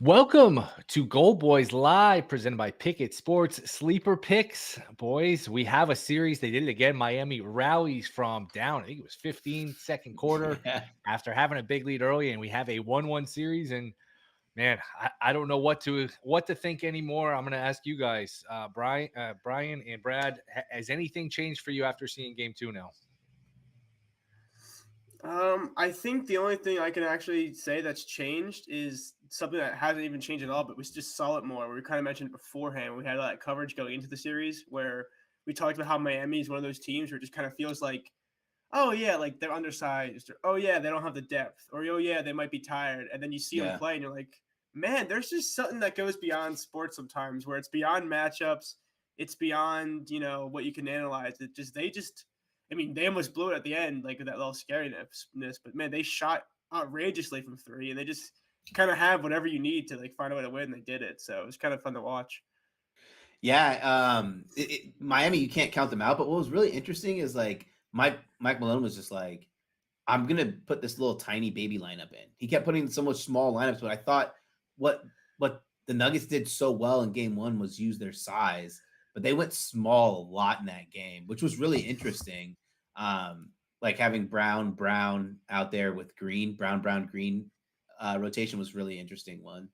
Welcome to Goldboys Live, presented by Pickett Sports Sleeper Picks. Boys, we have a series. They did it again. Miami rallies from down, I think it was 15 second quarter Yeah. after having a big lead early, and we have a 1-1 series. And man, I don't know what to think anymore. I'm going to ask you guys, Brian and Brad, has anything changed for you after seeing game two now? I think the only thing I can actually say that's changed is something that hasn't even changed at all, but we just saw it more. We kind of mentioned beforehand. We had that coverage going into the series where we talked about how Miami is one of those teams where it just kind of feels like, oh yeah, like they're undersized, or oh yeah, they don't have the depth, or oh yeah, they might be tired. And then you see them Yeah. play, and you're like, man, there's just something that goes beyond sports sometimes, where it's beyond matchups, it's beyond what you can analyze. They just I mean, they almost blew it at the end, like with that little scariness. But man, they shot outrageously from three, and they just kind of have whatever you need to like find a way to win. They did it, so it was kind of fun to watch. Yeah. Miami, you can't count them out. But what was really interesting is like Mike Malone was just like, I'm gonna put this little tiny baby lineup in. He kept putting so much small lineups, but I thought what the Nuggets did so well in game one was use their size, but they went small a lot in that game, which was really interesting. Like having Brown out there with Brown Green rotation was really interesting one.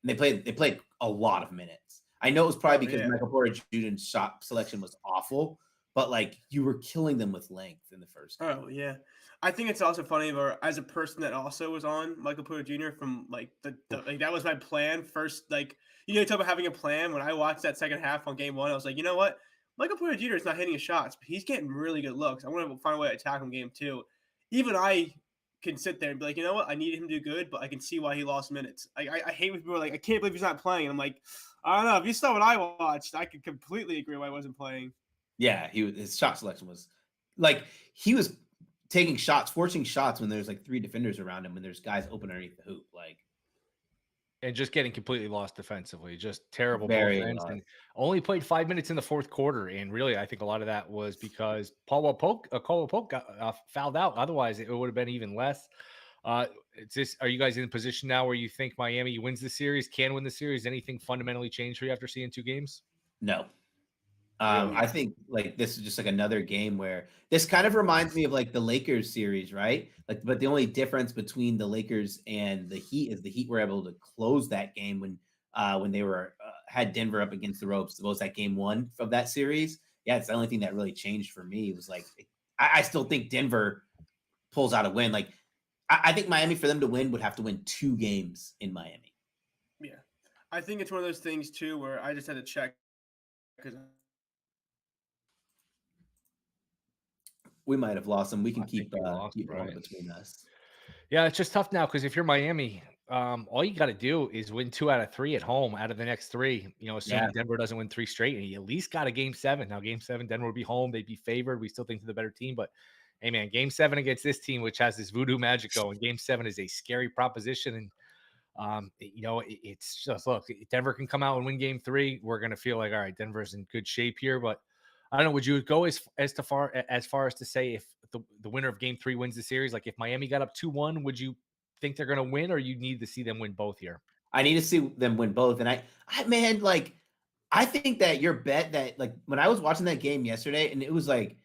And they played a lot of minutes. I know it was Oh probably because yeah. Michael Porter Jr.'s shot selection was awful, but like you were killing them with length in the first game. Oh yeah, I think it's also funny. Where as a person that also was on Michael Porter Jr. from like like that was my plan first. Like you talk about having a plan. When I watched that second half on game one, I was like, you know what, Michael Porter Jr. is not hitting his shots, but he's getting really good looks. I want to find a way to attack him game two. Even I can sit there and be like, you know what, I needed him to do good, but I can see why he lost minutes. I hate when people are like, I can't believe he's not playing. And I'm like, I don't know. If you saw what I watched, I could completely agree why I wasn't playing. Yeah, his shot selection was like he was taking shots, forcing shots when there's like three defenders around him, when there's guys open underneath the hoop. Like And just getting completely lost defensively, just terrible both very ends, lost. and only played 5 minutes in the fourth quarter, and really, I think a lot of that was because Caldwell Pope got, fouled out, otherwise it would have been even less. It's this Are you guys in a position now where you think Miami wins the series, can win the series? Anything fundamentally changed for you after seeing 2 games? No. Really? I think like this is just like another game where this kind of reminds me of like the Lakers series, right? Like, but the only difference between the Lakers and the Heat is the Heat were able to close that game when they were had Denver up against the ropes. What was that game one of that series? Yeah, it's the only thing that really changed for me. It was like I still think Denver pulls out a win. Like I think Miami for them to win would have to win 2 games in Miami. Yeah, I think it's one of those things too where I just had to check because We might have lost them. We can I think keep we lost keep rolling Brian. between us. Yeah, it's just tough now because if you're Miami, all you got to do is win 2 out of 3 at home out of the next 3. Yeah, Assuming Denver doesn't win 3 straight, and you at least got a game 7. Now, game 7, Denver would be home; they'd be favored. We still think they're the better team, but hey, man, game 7 against this team, which has this voodoo magic going. Game 7 is a scary proposition, and it's just look. If Denver can come out and win game 3, we're gonna feel like all right, Denver's in good shape here, but. I don't know. Would you go as far as to say if the winner of Game 3 wins the series? Like if Miami got up 2-1, would you think they're going to win, or you need to see them win both here? I need to see them win both. And I man, like I think that your bet that like when I was watching that game yesterday, and it was like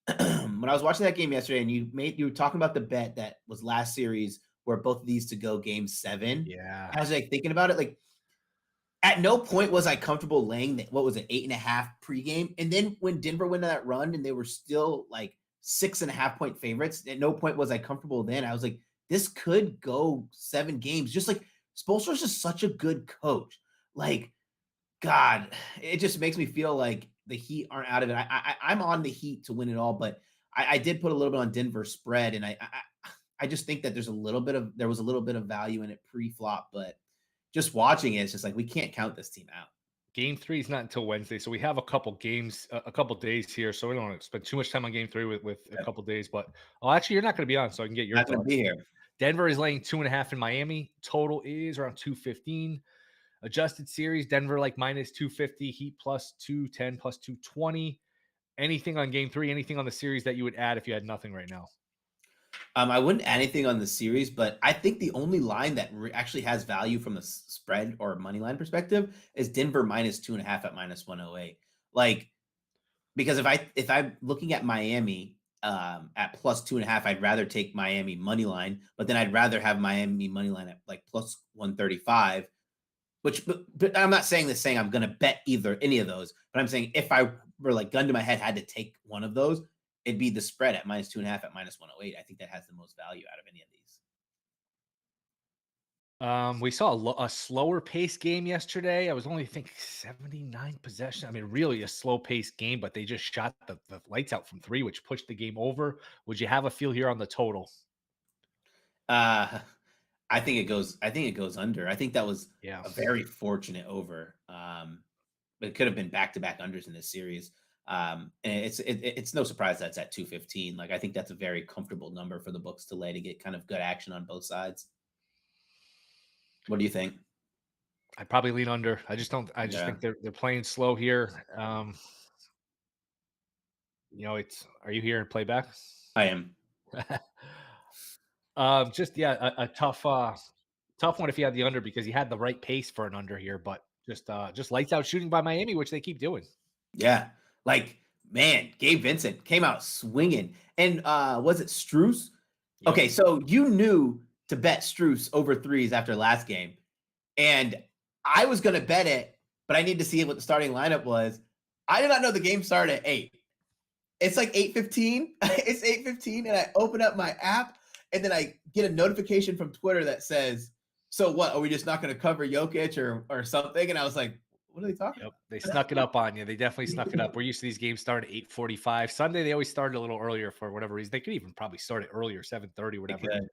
when I was watching that game yesterday, and you were talking about the bet that was last series where both of these to go game 7. Yeah. I was like thinking about it, like at no point was I comfortable laying that what was it, 8.5 pregame. And then when Denver went on that run and they were still like 6.5 point favorites, at no point was I comfortable then. I was like, this could go 7 games. Just like Spoelstra's just such a good coach. Like, God, it just makes me feel like the Heat aren't out of it. I'm on the Heat to win it all, but I did put a little bit on Denver spread, and I just think that there was a little bit of value in it pre-flop, but just watching it, it's just like we can't count this team out. Game 3 is not until Wednesday, so we have a couple games, a couple days here. So we don't want to spend too much time on Game 3 with a Yeah, couple days. But actually, you're not going to be on, so I can get your not going to be thoughts. here. Denver is laying 2.5 in Miami. Total is around 215. Adjusted series, Denver like minus 250, Heat plus 210, plus 220. Anything on Game 3? Anything on the series that you would add if you had nothing right now? I wouldn't add anything on the series, but I think the only line that actually has value from the spread or money line perspective is Denver -2.5 at -108. Like, because if I'm looking at Miami at +2.5, I'd rather take Miami money line, but then I'd rather have Miami money line at like +135. But I'm not saying I'm going to bet either any of those. But I'm saying if I were like gun to my head had to take one of those, it'd be the spread at -2.5 at -108. I think that has the most value out of any of these. We saw a slower pace game yesterday. I was only thinking 79 possession. I mean, really a slow paced game, but they just shot the lights out from three, which pushed the game over. Would you have a feel here on the total? Uh, I think it goes. I think it goes under. I think that was Yeah. a very fortunate over. But it could have been back to back unders in this series. And it's no surprise that's at 215. Like I think that's a very comfortable number for the books to lay to get kind of good action on both sides. What do you think? I'd probably lean under. I just Yeah, think they're playing slow here. It's are you here in playback? I am. Just yeah, a tough one if you had the under because he had the right pace for an under here, but just lights out shooting by Miami, which they keep doing. Yeah. Like, man, Gabe Vincent came out swinging. And was it Struce? Yep. Okay, so you knew to bet Struce over threes after last game. And I was going to bet it, but I need to see what the starting lineup was. I did not know the game started at 8. It's like 8:15. It's 8:15 and I open up my app and then I get a notification from Twitter that says, "So what? Are we just not going to cover Jokic or something?" And I was like, "What are they talking Yep, about?" they snuck it up on you. They definitely snuck it up. We're used to these games starting at 8:45. Sunday, they always started a little earlier for whatever reason. They could even probably start it earlier, 7:30, whatever. Good.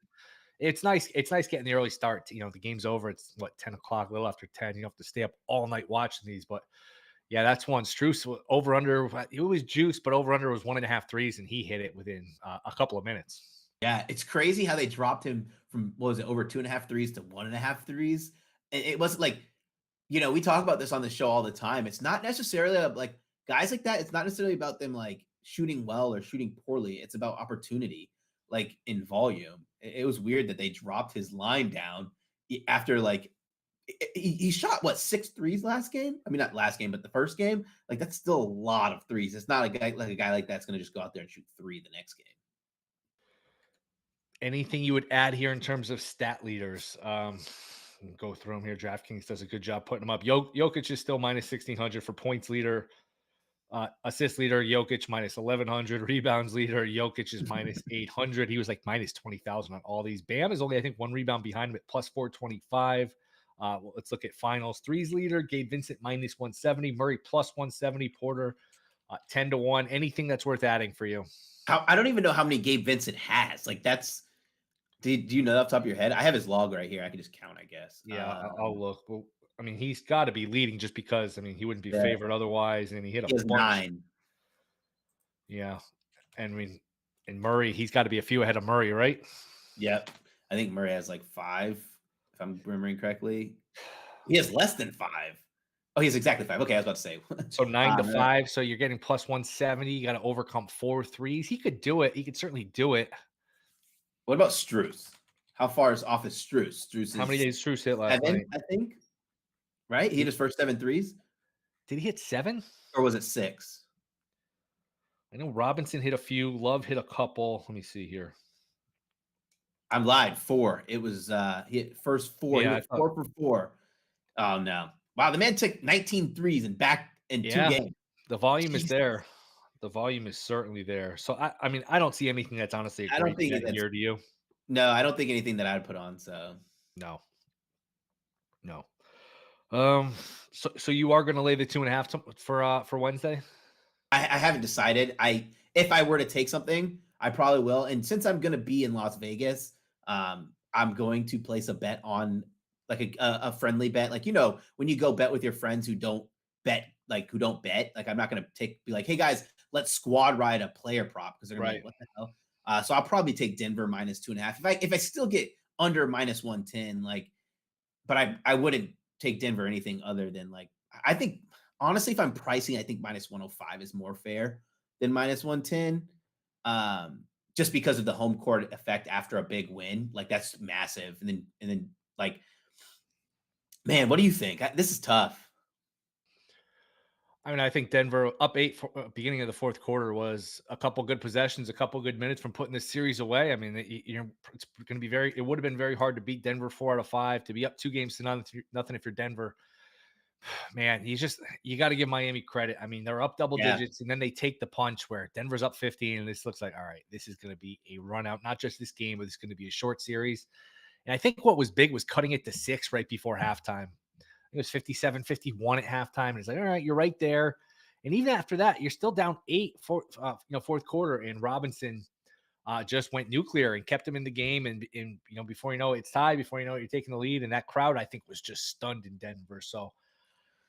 It's nice. It's nice getting the early start. The game's over. It's what 10 o'clock, a little after 10. You don't have to stay up all night watching these. But yeah, that's one. Struce over under. It was juice, but over under was 1.5 threes, and he hit it within a couple of minutes. Yeah, it's crazy how they dropped him from what was it over 2.5 threes to 1.5 threes. It wasn't like, we talk about this on the show all the time. It's not necessarily like guys like that. It's not necessarily about them like shooting well or shooting poorly. It's about opportunity, like in volume. It was weird that they dropped his line down after like he shot what 6 threes last game. I mean, not last game, but the first game. Like that's still a lot of threes. It's not a guy like that's going to just go out there and shoot three the next game. Anything you would add here in terms of stat leaders? Go through them here. DraftKings does a good job putting them up. Jokic is still minus 1,600 for points leader. Assist leader, Jokic minus 1,100. Rebounds leader, Jokic is minus 800. He was like minus 20,000 on all these. Bam is only, I think, one rebound behind him at plus 425. Let's look at finals. Threes leader, Gabe Vincent minus 170. Murray plus 170. Porter 10-1. Anything that's worth adding for you? I don't even know how many Gabe Vincent has. Like that's. Do you know off the top of your head? I have his log right here. I can just count, I guess. Yeah, I'll look. Well, I mean, he's got to be leading just because, I mean, he wouldn't be Yeah. favored otherwise. And he hit a He has bunch. 9. Yeah. And I mean, and Murray, he's got to be a few ahead of Murray, right? Yep. I think Murray has like 5, if I'm remembering correctly. He has less than 5. Oh, he has exactly 5. Okay, I was about to say. So 9-5. So you're getting plus 170. You got to overcome 4 threes. He could do it. He could certainly do it. What about Struce? How far is off is Struce? Struce How many is days Struce hit last 7, night? I think. Right? He hit his first 7 threes? Did he hit 7? Or was it 6? I know Robinson hit a few. Love hit a couple. Let me see here. I'm lied. 4. It was he hit first 4. Yeah, he went 4 for 4. Oh no. Wow, the man took 19 threes and back in 2 games. The volume Jesus. is there. The volume is certainly there. So I mean, I don't see anything that's honestly a great bet here. Do you? No, I don't think anything that I'd put on. So No. So you are going to lay the 2.5 for Wednesday? I haven't decided. If I were to take something, I probably will. And since I'm going to be in Las Vegas, I'm going to place a bet on like a friendly bet. Like, when you go bet with your friends who don't bet, like I'm not going to be like, hey guys, let's squad ride a player prop because they're going to be like, what the hell? So I'll probably take Denver minus 2.5. If I still get under minus 110, like, but I wouldn't take Denver anything other than like, I think honestly, if I'm pricing, I think minus 105 is more fair than minus 110. just because of the home court effect after a big win. Like that's massive. And then like, man, what do you think? This is tough. I mean, I think Denver up 8 for beginning of the fourth quarter was a couple good possessions, a couple good minutes from putting this series away. I mean, it's going to be it would have been very hard to beat Denver 4 out of 5, to be up 2 games to nothing if you're Denver. Man, you got to give Miami credit. I mean, they're up double digits, and then they take the punch where Denver's up 15, and this looks like, all right, this is going to be a run out, not just this game, but it's going to be a short series. And I think what was big was cutting it to 6 right before halftime. It was 57-51 at halftime. And it's like, all right, you're right there. And even after that, you're still down 8 for fourth quarter. And Robinson just went nuclear and kept him in the game. And before you know it, it's tied. Before you know it, you're taking the lead. And that crowd, I think, was just stunned in Denver. So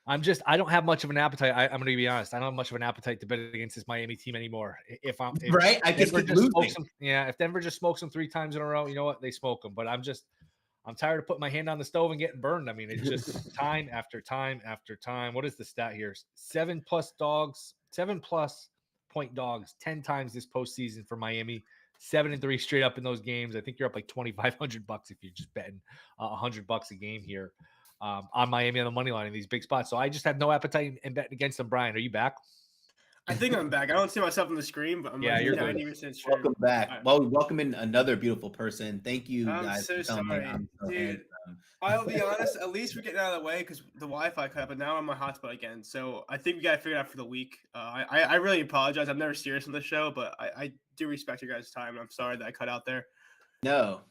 I don't have much of an appetite. I'm going to be honest. I don't have much of an appetite to bet against this Miami team anymore. If I just keep losing. If Denver just smokes them 3 times in a row, you know what? They smoke them. But I'm tired of putting my hand on the stove and getting burned. I mean, it's just time after time after time. What is the stat here? 7+ point dogs 10 times this postseason for Miami. 7-3 straight up in those games. I think you're up like $2,500 if you're just betting $100 a game here on Miami on the money line in these big spots. So I just have no appetite in betting against them. Brian, are you back? I think I'm back. I don't see myself on the screen, but I'm like you're 90% sure. Welcome back. Right. Well, we welcome in another beautiful person. Thank you, guys. I'm so sorry, dude. I'll be honest. At least we're getting out of the way because the Wi-Fi cut, but now I'm on my hotspot again. So I think we got to figure it out for the week. I really apologize. I'm never serious on this show, but I do respect your guys' time. And I'm sorry that I cut out there. No.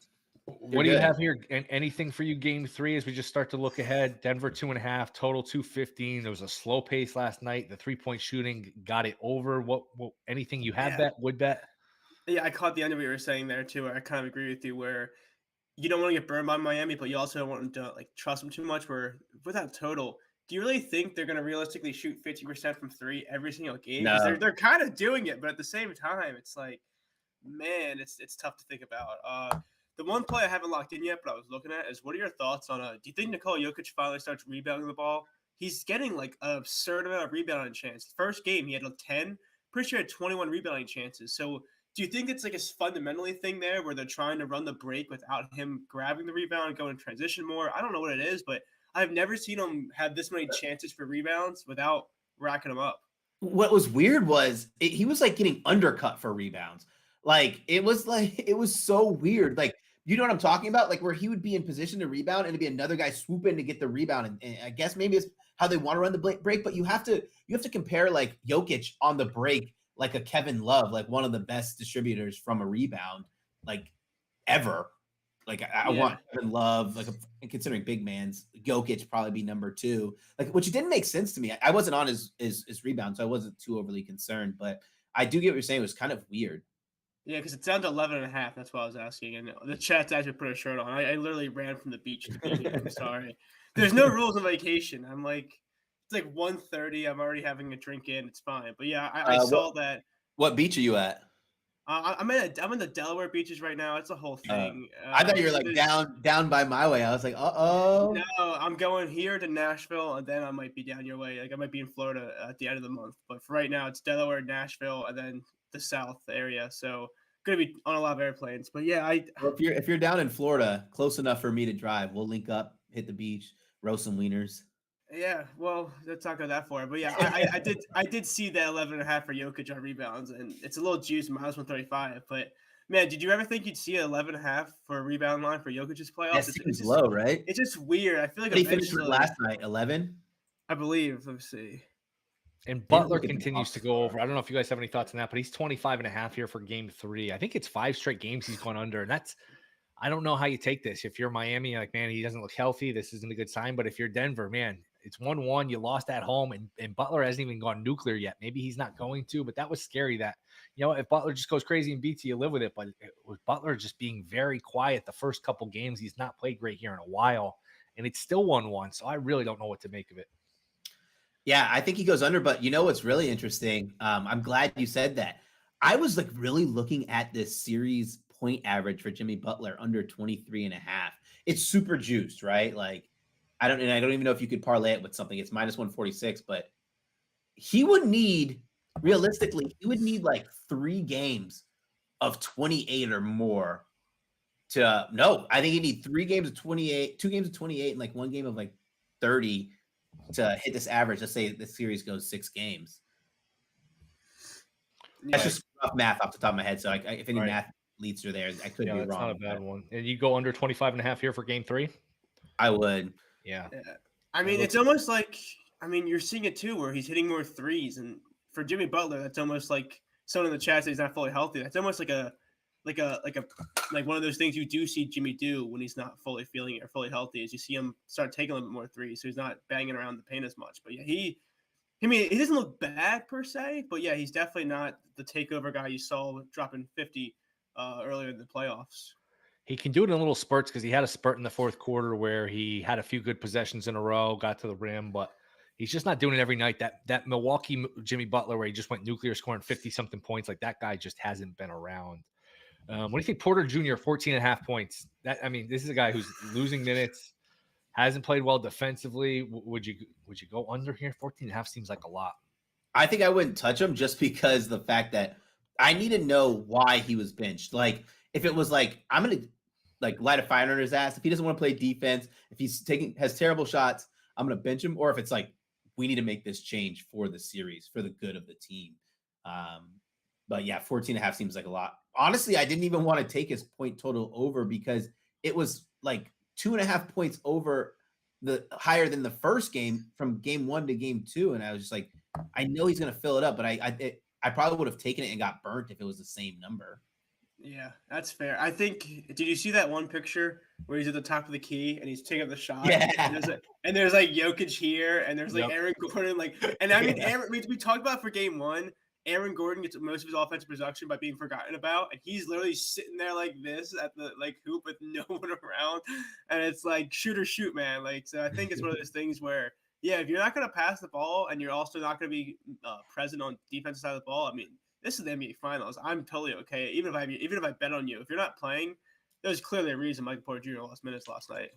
What do you have here? Anything for you game 3 as we just start to look ahead? Denver 2.5, total 215. There was a slow pace last night. The 3-point shooting got it over. What anything you had would bet? Yeah, I caught the end of what you were saying there too. I kind of agree with you where you don't want to get burned by Miami, but you also don't want to like trust them too much. Where with that total, do you really think they're going to realistically shoot 50% from 3 every single game? No. They're kind of doing it, but at the same time, it's like, man, it's tough to think about. The one play I haven't locked in yet, but I was looking at is what are your thoughts on do you think Nikola Jokic finally starts rebounding the ball? He's getting like an absurd amount of rebounding chance. First game, he had 10. Pretty sure he had 21 rebounding chances. So do you think it's like a fundamentally thing there where they're trying to run the break without him grabbing the rebound and going transition more? I don't know what it is, but I've never seen him have this many chances for rebounds without racking them up. What was weird was he was like getting undercut for rebounds. It was so weird. Like, you know what I'm talking about? Like where he would be in position to rebound and it'd be another guy swoop in to get the rebound. And I guess maybe it's how they want to run the break, but you have to compare like Jokic on the break, like a Kevin Love, like one of the best distributors from a rebound, like ever. Like I want Kevin Love, like considering big man's Jokic probably be number 2, like, which didn't make sense to me. I wasn't on his rebound, so I wasn't too overly concerned, but I do get what you're saying. It was kind of weird. Yeah, because it's down to 11.5. That's what I was asking. And the chat's actually put a shirt on. I literally ran from the beach to be here. I'm sorry. There's no rules on vacation. I'm like, it's like 1:30. I'm already having a drink in. It's fine. But yeah, I saw that. What beach are you at? I'm in the Delaware beaches right now. It's a whole thing. I thought you were like down by my way. I was like, no, I'm going here to Nashville, and then I might be down your way. Like I might be in Florida at the end of the month. But for right now, it's Delaware, Nashville, and then the South area. So gonna be on a lot of airplanes. But yeah, if you're down in Florida, close enough for me to drive, we'll link up, hit the beach, roast some wieners. Yeah, well, let's not go that far. But yeah, I did see that 11.5 for Jokic on rebounds, and it's a little juice, -135. But man, did you ever think you'd see 11.5 for a rebound line for Jokic's playoffs? It's just low, right? It's just weird. I feel like he finished last night 11. I believe. Let me see. And Butler continues to go over. I don't know if you guys have any thoughts on that, but he's 25.5 here for game 3. I think it's 5 straight games he's gone under. And I don't know how you take this. If you're Miami, like, man, he doesn't look healthy. This isn't a good sign. But if you're Denver, man, it's 1-1. You lost at home, and Butler hasn't even gone nuclear yet. Maybe he's not going to, but that was scary that, if Butler just goes crazy and beats you live with it. But with Butler just being very quiet the first couple games, he's not played great here in a while, and it's still 1-1. So I really don't know what to make of it. Yeah, I think he goes under, but what's really interesting? I'm glad you said that. I was like really looking at this series point average for Jimmy Butler under 23.5. It's super juiced, right? Like I don't even know if you could parlay it with something. It's -146, but he would need, realistically, he would need like 3 games of 28 or more to no. I think you need 3 games of 28, 2 games of 28, and like 1 game of like 30 to hit this average. Let's say the series goes 6 games. That's Yeah. just rough math off the top of my head. So if any Right. math leads are there, I could be Yeah, that's wrong. not a bad one. And you go under 25.5 here for game 3? I would. Yeah. I mean, it's almost like you're seeing it too, where he's hitting more threes, and for Jimmy Butler, that's almost like someone in the chat says he's not fully healthy. That's almost like one of those things you do see Jimmy do when he's not fully feeling it or fully healthy, is you see him start taking a little bit more threes, so he's not banging around the paint as much. But yeah, he doesn't look bad per se, but yeah, he's definitely not the takeover guy you saw dropping 50 earlier in the playoffs. He can do it in little spurts because he had a spurt in the fourth quarter where he had a few good possessions in a row, got to the rim, but he's just not doing it every night. That Milwaukee Jimmy Butler where he just went nuclear scoring 50-something points, like that guy just hasn't been around. What do you think? Porter Jr., 14.5 points. This is a guy who's losing minutes, hasn't played well defensively. Would you go under here? 14.5 seems like a lot. I think I wouldn't touch him just because the fact that I need to know why he was benched. Like, if it was like, I'm going to like light a fire under his ass, if he doesn't want to play defense, if he's has terrible shots, I'm going to bench him. Or if it's like, we need to make this change for the series, for the good of the team. But yeah, 14.5 seems like a lot. Honestly, I didn't even want to take his point total over because it was like 2.5 points over the higher than the first game from game 1 to game 2. And I was just like, I know he's going to fill it up, but I probably would have taken it and got burnt if it was the same number. Yeah, that's fair. I think, did you see that one picture where he's at the top of the key and he's taking up the shot? Yeah. And there's like Jokic here, and there's like Aaron Gordon, and I mean, Yeah. we talked about for game 1, Aaron Gordon gets most of his offensive production by being forgotten about, and he's literally sitting there like this at the hoop with no one around, and it's like shoot or shoot, man. So I think it's one of those things where, yeah, if you're not going to pass the ball and you're also not going to be present on defensive side of the ball, I mean, this is the NBA Finals. I'm totally okay. Even if I bet on you, if you're not playing, there's clearly a reason Michael Porter Jr. lost minutes last night.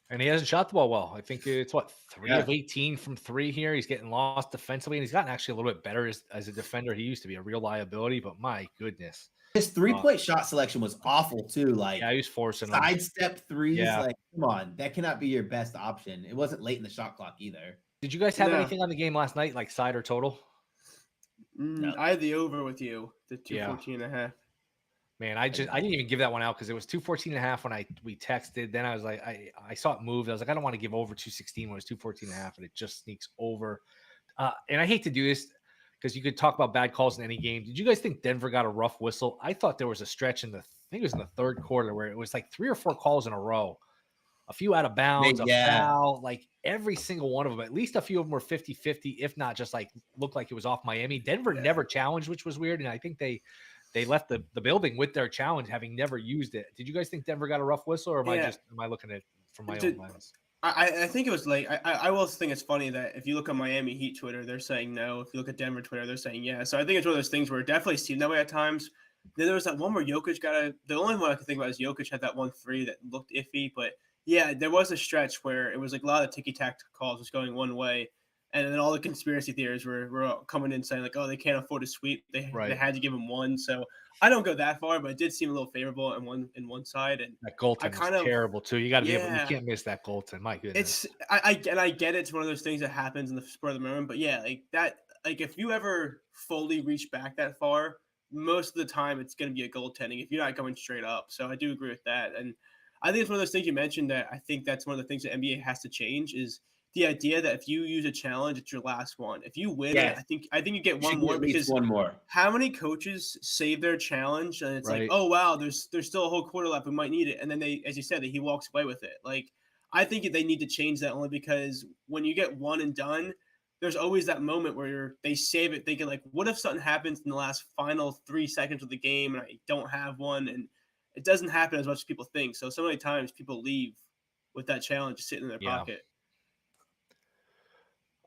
And he hasn't shot the ball well. I think it's 3 of 18 from 3 here. He's getting lost defensively, and he's gotten actually a little bit better as a defender. He used to be a real liability, but my goodness. His 3-point shot selection was awful too. Like, yeah, he was forcing sidestep threes. Yeah. Like, come on, that cannot be your best option. It wasn't late in the shot clock either. Did you guys have anything on the game last night, like side or total? No. I had the over with you, the 214.5. Man, I didn't even give that one out because it was 214.5 when we texted. Then I was like, I saw it move. I was like, I don't want to give over 216 when it's 214.5, and it just sneaks over. And I hate to do this because you could talk about bad calls in any game. Did you guys think Denver got a rough whistle? I thought there was a stretch I think it was in the third quarter where it was like 3 or 4 calls in a row. A few out of bounds, a foul, like every single one of them. At least a few of them were 50-50, if not just like looked like it was off Miami. Denver never challenged, which was weird. And I think they left the building with their challenge, having never used it. Did you guys think Denver got a rough whistle, or am I looking at it from my own lens? I think it was late. I will think it's funny that if you look on Miami Heat Twitter, they're saying no. If you look at Denver Twitter, they're saying yeah. So I think it's one of those things where it definitely seemed that way at times. Then there was that one where Jokic the only one I could think about is Jokic had that 1-3 that looked iffy. But yeah, there was a stretch where it was like a lot of ticky-tack calls was going one way. And then all the conspiracy theories were coming in saying like, oh, they can't afford to sweep. They had to give him one. So I don't go that far, but it did seem a little favorable in one side. And that goaltend was terrible too. You got to be able. You can't miss that goaltend. My goodness. I get it. It's one of those things that happens in the spur of the moment. But yeah, like that. Like if you ever fully reach back that far, most of the time it's going to be a goaltending if you're not going straight up. So I do agree with that. And I think it's one of those things you mentioned that I think that's one of the things that NBA has to change is the idea that if you use a challenge, it's your last one. If you win, I think you get one more because one more. How many coaches save their challenge and it's like, oh wow, there's still a whole quarter left, we might need it, and then they, as you said, he walks away with it. Like I think they need to change that only because when you get one and done, there's always that moment where they save it, thinking like, what if something happens in the last final 3 seconds of the game and I don't have one, and it doesn't happen as much as people think. So many times people leave with that challenge sitting in their pocket.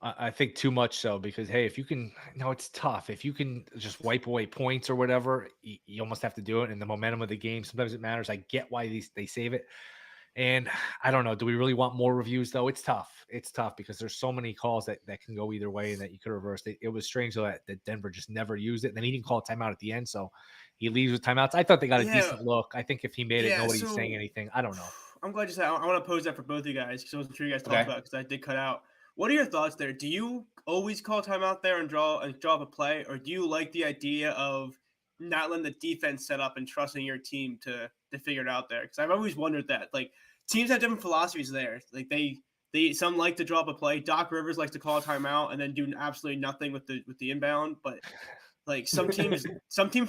I think too much so because, hey, if you can – no, it's tough. If you can just wipe away points or whatever, you almost have to do it. And the momentum of the game, sometimes it matters. I get why they save it. And I don't know. Do we really want more reviews, though? It's tough. It's tough because there's so many calls that can go either way and that you could reverse. It was strange, though, that Denver just never used it. And then he didn't call a timeout at the end. So he leaves with timeouts. I thought they got a Yeah. decent look. I think if he made it, Yeah, nobody's saying so anything. I don't know. I'm glad you said. I want to pose that for both of you guys because I wasn't sure you guys talked Okay. about because I did cut out. What are your thoughts there? Do you always call timeout there and draw up a play, or do you like the idea of not letting the defense set up and trusting your team to figure it out there? Because I've always wondered that. Like teams have different philosophies there. Like they some like to draw up a play. Doc Rivers likes to call a timeout and then do absolutely nothing with the inbound. But like some teams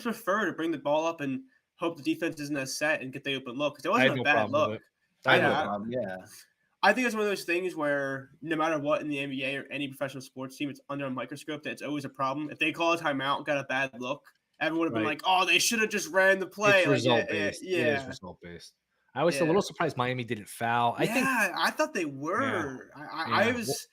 prefer to bring the ball up and hope the defense isn't as set and get the open look because it I wasn't had a no bad problem look. with it. I have no Yeah, problem. Yeah. I think it's one of those things where no matter what in the NBA or any professional sports team, it's under a microscope that it's always a problem. If they call a timeout, got a bad look, everyone would have been Right. like, "Oh, they should have just ran the play." It's Like, result based. It is yeah, result based. I was a yeah. little surprised Miami didn't foul. I think Yeah, I thought they were. I yeah. was.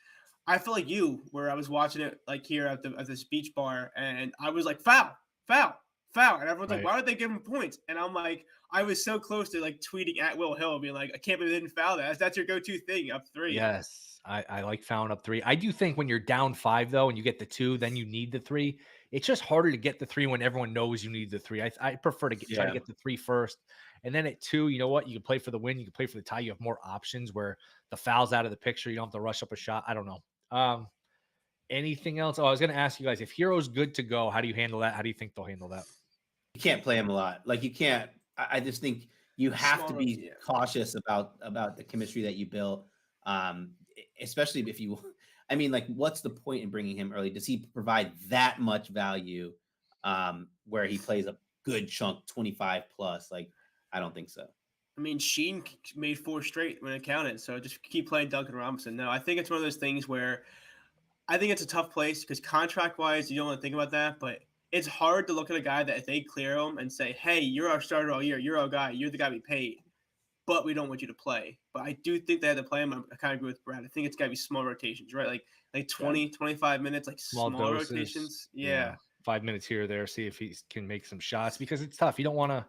I feel like you, where I was watching it like here at this beach bar, and I was like, "Foul, foul, foul," and everyone's like, Right. "Why would they give him points?" And I'm like, I was so close to like tweeting at WillHill, being like, "I can't believe they didn't foul that. That's your go-to thing up 3." Yes, I like fouling up 3. I do think when you're down 5 though, and you get the 2, then you need the 3. It's just harder to get the 3 when everyone knows you need the 3. I prefer to try to Yeah. get the 3 first, and then at 2, you know what? You can play for the win. You can play for the tie. You have more options where the foul's out of the picture. You don't have to rush up a shot. I don't know. Anything else? Oh, I was going to ask you guys if Hero's good to go. How do you handle that? How do you think they'll handle that? You can't play him a lot. Like you can't. I just think you have to Small be yeah. cautious about the chemistry that you built. Especially if you. I mean, like, what's the point in bringing him early? Does he provide that much value? Where he plays a good chunk, 25 plus. Like, I don't think so. I mean, Sheen made 4 straight when it counted, so just keep playing Duncan Robinson. No, I think it's one of those things where I think it's a tough place because contract-wise, you don't want to think about that, but it's hard to look at a guy that if they clear him and say, "Hey, you're our starter all year. You're our guy. You're the guy we paid, but we don't want you to play." But I do think they had to play him. I kind of agree with Brad. I think it's got to be small rotations, right? Like 20, 25 minutes, like small doses. rotations. Yeah. 5 minutes here or there. See if he can make some shots because it's tough. You don't want to.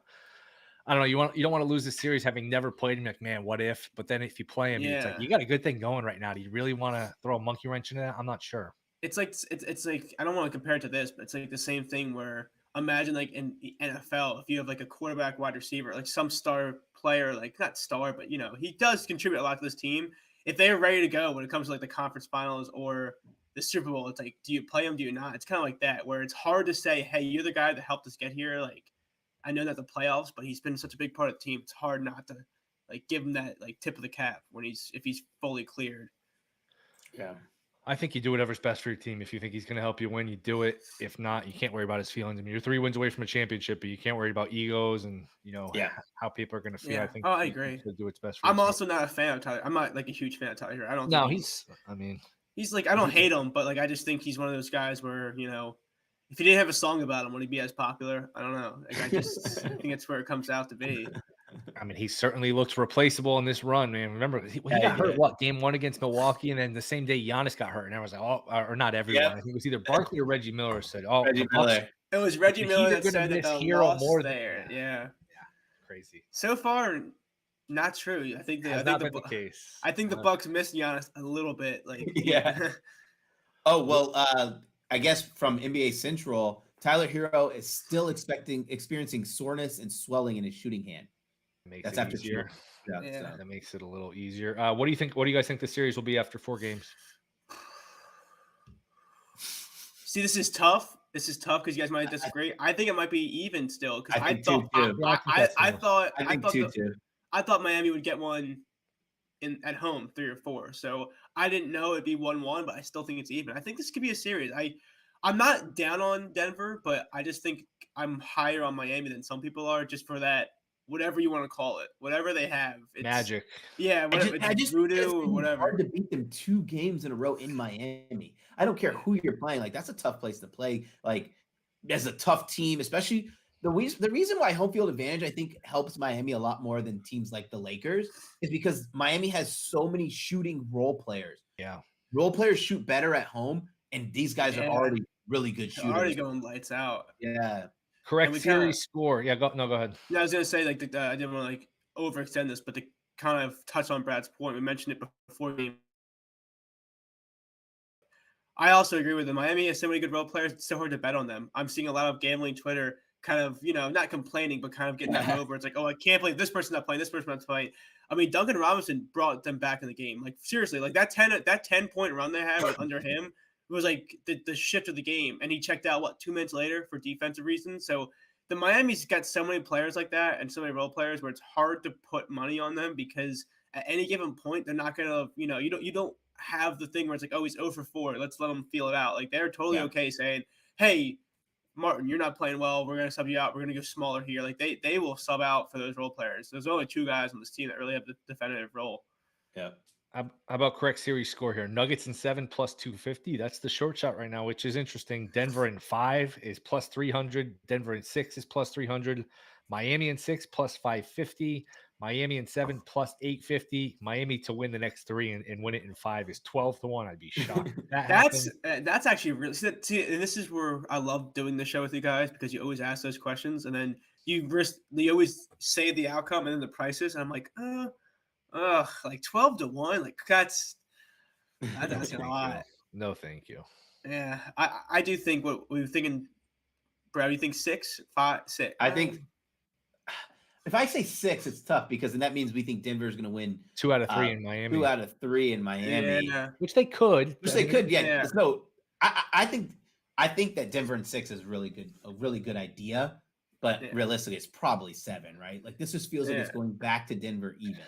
I don't know. You don't want to lose this series having never played him. Like, man, what if? But then if you play him, it's like Yeah. you got a good thing going right now. Do you really want to throw a monkey wrench into that? I'm not sure. It's like I don't want to compare it to this, but it's like the same thing where imagine like in the NFL, if you have like a quarterback, wide receiver, like some star player, like not star, but you know, he does contribute a lot to this team. If they're ready to go when it comes to like the conference finals or the Super Bowl, it's like, do you play them? Do you not? It's kind of like that, where it's hard to say, hey, you're the guy that helped us get here. Like, I know that the playoffs, but he's been such a big part of the team. It's hard not to like give him that like tip of the cap when if he's fully cleared. Yeah. I think you do whatever's best for your team. If you think he's going to help you win, you do it. If not, you can't worry about his feelings. I mean, you're 3 wins away from a championship, but you can't worry about egos and how people are going to feel. Yeah. I think I agree. to do what's best for. I'm also not a fan of Tyler. I'm not like a huge fan of Tyler. I don't. No, think he's like I don't hate him, but like I just think he's one of those guys where if he didn't have a song about him, would he be as popular? I don't know. Like, I think it's where it comes out to be. I mean, he certainly looks replaceable in this run, man. Remember, he got hurt, game 1 against Milwaukee, and then the same day Giannis got hurt, and everyone's like, oh, or not everyone. Yep. I think it was either Barkley or Reggie Miller said, oh, Reggie Miller. It was Reggie Miller that said that the loss more there. Yeah. Crazy. So far, not true. I think the case. I think the Bucks missed Giannis a little bit. Like yeah. Oh well, I guess from NBA Central, Tyler Hero is still experiencing soreness and swelling in his shooting hand. That's after easier. Yeah, that makes it a little easier. What do you think? What do you guys think the series will be after 4 games? See, this is tough. This is tough because you guys might disagree. I think it might be even still because I thought Miami would get one at home 3 or 4. So I didn't know it'd be 1-1, but I still think it's even. I think this could be a series. I'm not down on Denver, but I just think I'm higher on Miami than some people are, just for that. Whatever you want to call it, whatever they have, it's magic. Yeah, whatever, I just voodoo or whatever. Hard to beat them 2 games in a row in Miami. I don't care who you're playing. Like, that's a tough place to play. Like, as a tough team, especially the reason why home field advantage I think helps Miami a lot more than teams like the Lakers is because Miami has so many shooting role players. Yeah, role players shoot better at home, and these guys are already really good shooters. They're already going lights out. Yeah. Correct series score. Yeah, go ahead. Yeah, I was gonna say I didn't want to overextend this, but to kind of touch on Brad's point, we mentioned it before the game. I also agree with him. Miami has so many good role players; it's so hard to bet on them. I'm seeing a lot of gambling Twitter kind of, not complaining, but kind of getting that over. It's like, oh, I can't believe this person's not playing, this person's not playing. I mean, Duncan Robinson brought them back in the game. Like, seriously, like that 10-point run they had under him was like the shift of the game. And he checked out 2 minutes later for defensive reasons. So the Miami's got so many players like that and so many role players where it's hard to put money on them because at any given point they're not gonna, you don't have the thing where it's like, oh, he's 0 for 4. Let's let him feel it out. Like they're totally okay saying, hey, Martin, you're not playing well. We're going to sub you out. We're going to go smaller here. Like they will sub out for those role players. There's only 2 guys on this team that really have the definitive role. Yeah. How about correct series score here? Nuggets in 7 plus 250. That's the short shot right now, which is interesting. Denver in 5 is plus 300. Denver in 6 is plus 300. Miami in 6 plus 550. Miami in 7 plus 850. Miami to win the next 3 and win it in 5 is 12 to 1. I'd be shocked. That's actually really see, and this is where I love doing the show with you guys because you always ask those questions and then you always say the outcome and then the prices and I'm like, like 12 to 1, like that's a lot. No, thank you. Yeah, I do think what we were thinking. Brad, you think 6, 5, 6? I think if I say 6, it's tough because then that means we think Denver is going to win 2 out of 3 in Miami. 2 out of 3 in Miami, which they could. Yeah. No, I think that Denver in 6 is really good, a really good idea. But realistically, it's probably 7, right? Like this just feels like it's going back to Denver even.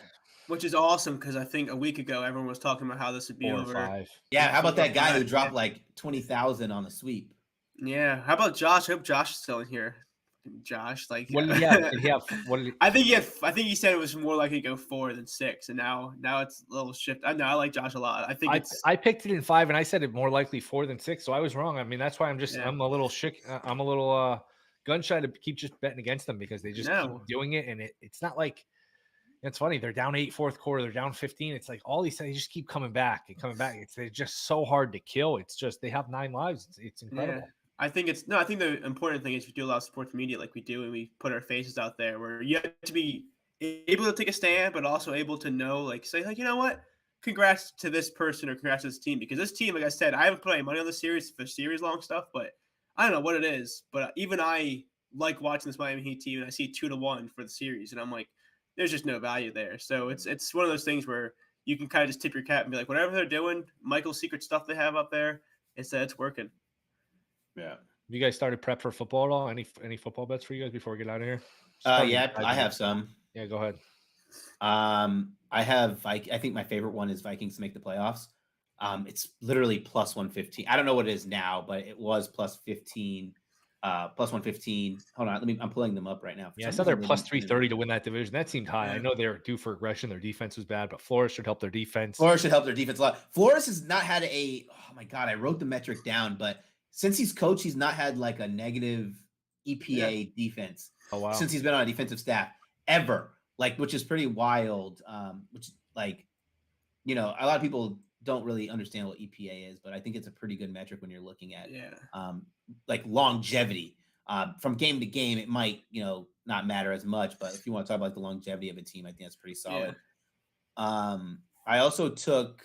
Which is awesome because I think a week ago everyone was talking about how this would be 4 over. 5. Yeah, how about that guy who dropped like 20,000 on the sweep? Yeah, how about Josh? I hope Josh is still in here. Josh, like, what did he have? I think he said it was more likely to go 4 than 6, and now it's a little shift. I know I like Josh a lot. I picked it in 5, and I said it more likely 4 than 6, so I was wrong. I mean, that's why I'm a little I'm a little gun shy to keep just betting against them because they just keep doing it, and it's not like. It's funny. They're down 8 fourth quarter. They're down 15. It's like all these things just keep coming back and coming back. They're just so hard to kill. It's just they have 9 lives. It's incredible. Yeah. I think the important thing is we do a lot of sports media like we do, and we put our faces out there where you have to be able to take a stand, but also able to know, like, say, like, you know what? Congrats to this person or congrats to this team because this team, like I said, I haven't put any money on the series for series long stuff, but I don't know what it is. But even I like watching this Miami Heat team, and I see 2 to 1 for the series, and I'm like, there's just no value there. So it's one of those things where you can kind of just tip your cap and be like, whatever they're doing, Michael's secret stuff they have up there, it's working. Yeah. You guys started prep for football at all? Any football bets for you guys before we get out of here? Yeah, I have some. Yeah, go ahead. I have. I think my favorite one is Vikings to make the playoffs. It's literally plus 115. I don't know what it is now, but it was plus 15. Plus 115. Hold on, I'm pulling them up right now. Yeah, I saw they're plus 330 to win that division. That seemed high. Yeah. I know they're due for aggression. Their defense was bad, but Flores should help their defense. Flores should help their defense a lot. Flores has not had oh my God, I wrote the metric down, but since he's coached, he's not had like a negative EPA defense. Oh wow. Since he's been on a defensive staff ever, like, which is pretty wild. Which, like, a lot of people don't really understand what EPA is, but I think it's a pretty good metric when you're looking at like longevity. From game to game, it might, not matter as much, but if you want to talk about the longevity of a team, I think that's pretty solid. Yeah. I also took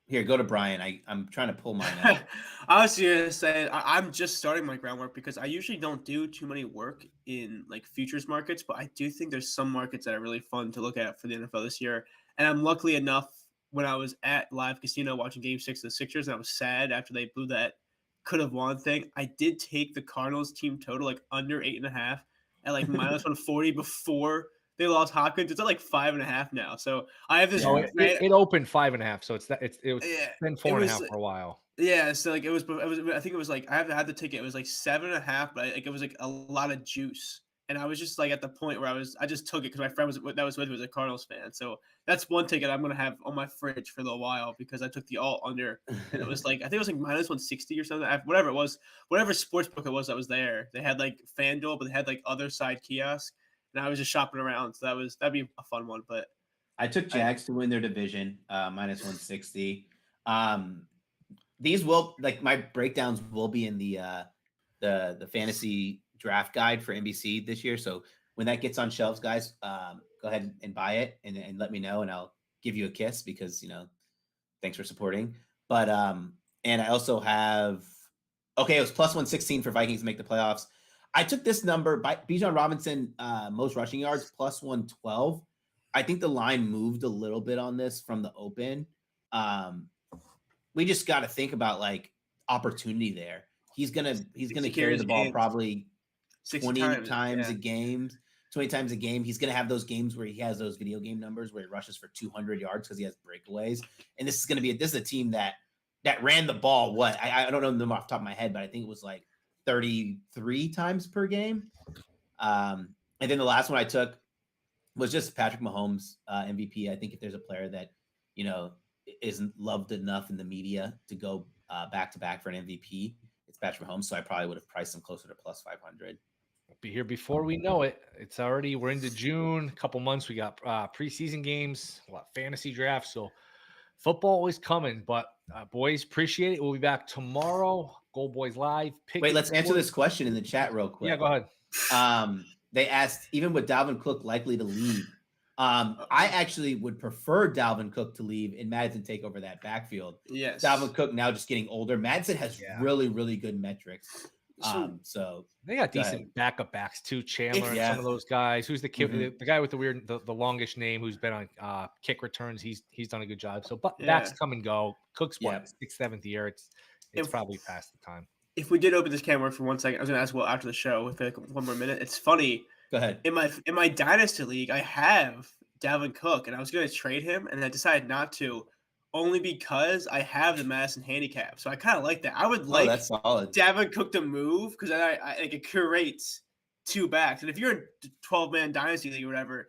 here, go to Brian. I'm trying to pull mine out. I was going to say I'm just starting my groundwork because I usually don't do too many work in like futures markets, but I do think there's some markets that are really fun to look at for the NFL this year. And I'm lucky enough when I was at Live Casino watching Game 6 of the Sixers, and I was sad after they blew that could have won thing. I did take the Cardinals team total like under 8.5 at like minus 140 before they lost Hopkins. It's at like 5.5 now. So I have this. It opened 5.5, so it was been 4.5 for a while. Yeah, so like it was. I think it was like I had the ticket. It was like 7.5, but like it was like a lot of juice. And I was just like at the point where I just took it because my friend was with me was a Cardinals fan. So that's one ticket I'm gonna have on my fridge for a little while because I took the all under, and it was like I think it was like minus 160 or something. Whatever it was, whatever sportsbook it was that was there. They had like FanDuel, but they had like other side kiosks, and I was just shopping around. So that'd be a fun one. But I took Jags to win their division, minus 160. These will, like, my breakdowns will be in the fantasy draft guide for NBC this year. So when that gets on shelves, guys, go ahead and buy it and let me know, and I'll give you a kiss because, thanks for supporting. But and I also have Okay, it was plus 116 for Vikings to make the playoffs. I took this number by Bijan Robinson, most rushing yards, plus 112. I think the line moved a little bit on this from the open. We just got to think about like opportunity there. He's gonna carry the ball probably 20 times a game. 20 times a game. He's gonna have those games where he has those video game numbers where he rushes for 200 yards because he has breakaways. And this is a team that ran the ball. What I don't know them off the top of my head, but I think it was like 33 times per game. And then the last one I took was just Patrick Mahomes, MVP. I think if there's a player that, isn't loved enough in the media to go back to back for an MVP, it's Patrick Mahomes. So I probably would have priced him closer to plus 500. We'll be here before we know it. We're into June, a couple months. We got preseason games, fantasy drafts. So football is coming, but boys, appreciate it. We'll be back tomorrow. Goldboys Live. Wait, let's answer this question in the chat real quick. Yeah, go ahead. They asked, even with Dalvin Cook likely to leave, I actually would prefer Dalvin Cook to leave and Madison take over that backfield. Yes. Dalvin Cook now just getting older. Madison has really, really good metrics. So they got decent backup backs too. Chandler and some of those guys. Who's the kid? The guy with the longest name who's been on kick returns. He's done a good job. So backs come and go. Cook's sixth, seventh year. It's probably past the time. If we did open this can for 1 second, I was going to ask Will after the show with like 1 more minute. It's funny. Go ahead. In my dynasty league, I have Dalvin Cook, and I was going to trade him, and I decided not to, only because I have the Madison handicap. So I kind of like that. I would like that's solid. Dalvin Cook to move because I like it curates 2 backs, and if you're a 12-man dynasty league or whatever,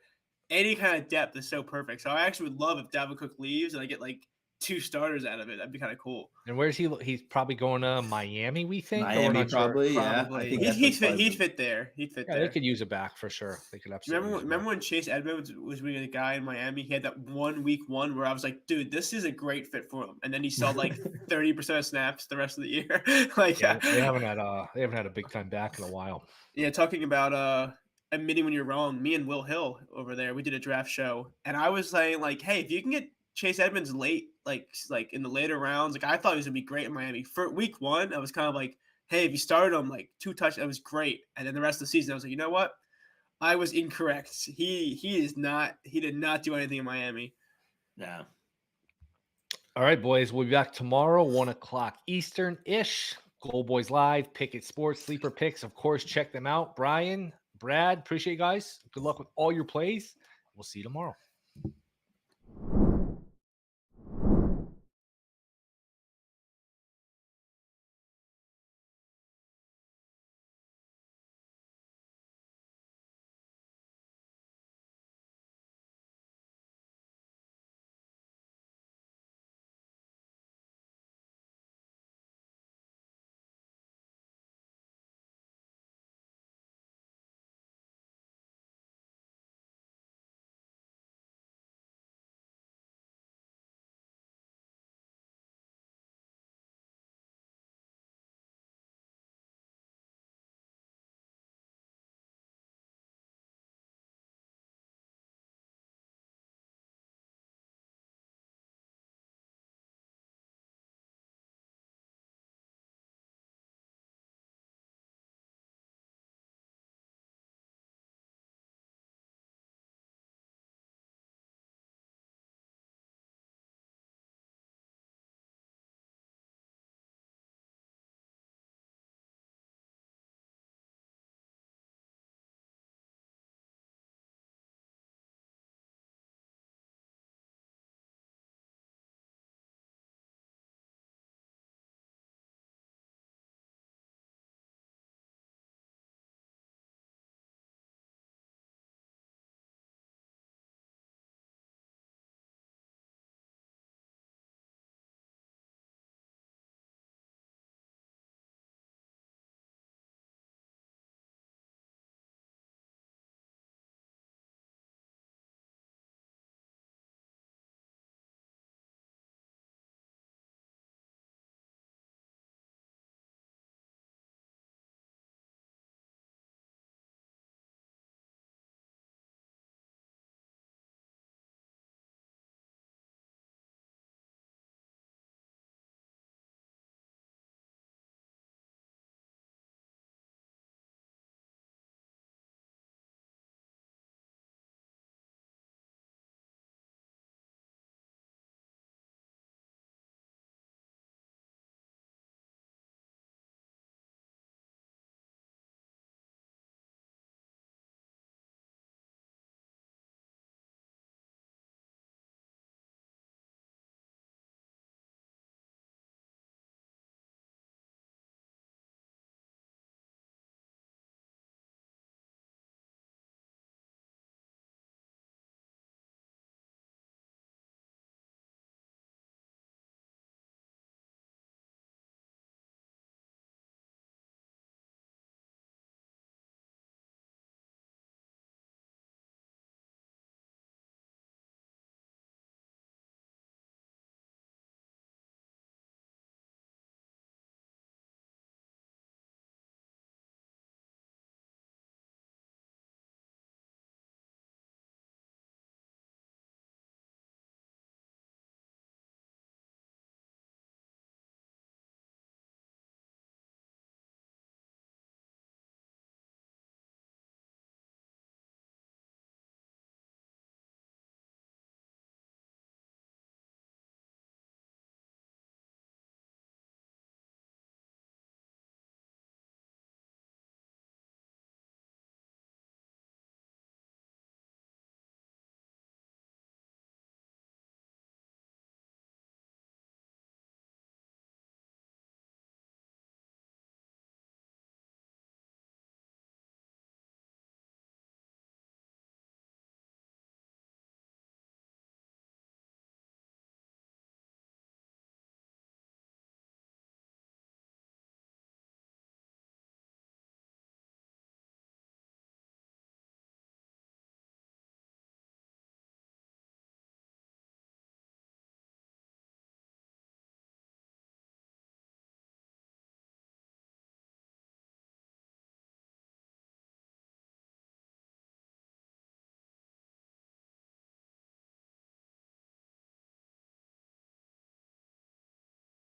any kind of depth is so perfect. So I actually would love if Dalvin Cook leaves and I get like 2 starters out of it. That'd be kind of cool. And where's he? He's probably going to Miami, we think. Miami, probably. Yeah. I think he'd fit there. He'd fit there. They could use a back for sure. They could absolutely. Remember when Chase Edmonds was being a guy in Miami? He had that week 1 where I was like, dude, this is a great fit for him. And then he saw like 30% of snaps the rest of the year. They haven't had a big time back in a while. Yeah, talking about admitting when you're wrong. Me and WillHill over there, we did a draft show, and I was saying like, hey, if you can get Chase Edmonds late, like in the later rounds, like I thought he was gonna be great in Miami. For week 1, I was kind of like, hey, if you started him like 2 touchdowns, that was great. And then the rest of the season, I was like, you know what? I was incorrect. He did not do anything in Miami. Yeah. All right, boys. We'll be back tomorrow, 1:00 Eastern-ish. Goldboys Live, Pickett Sports, Sleeper Picks. Of course, check them out. Brian, Brad, appreciate you guys. Good luck with all your plays. We'll see you tomorrow.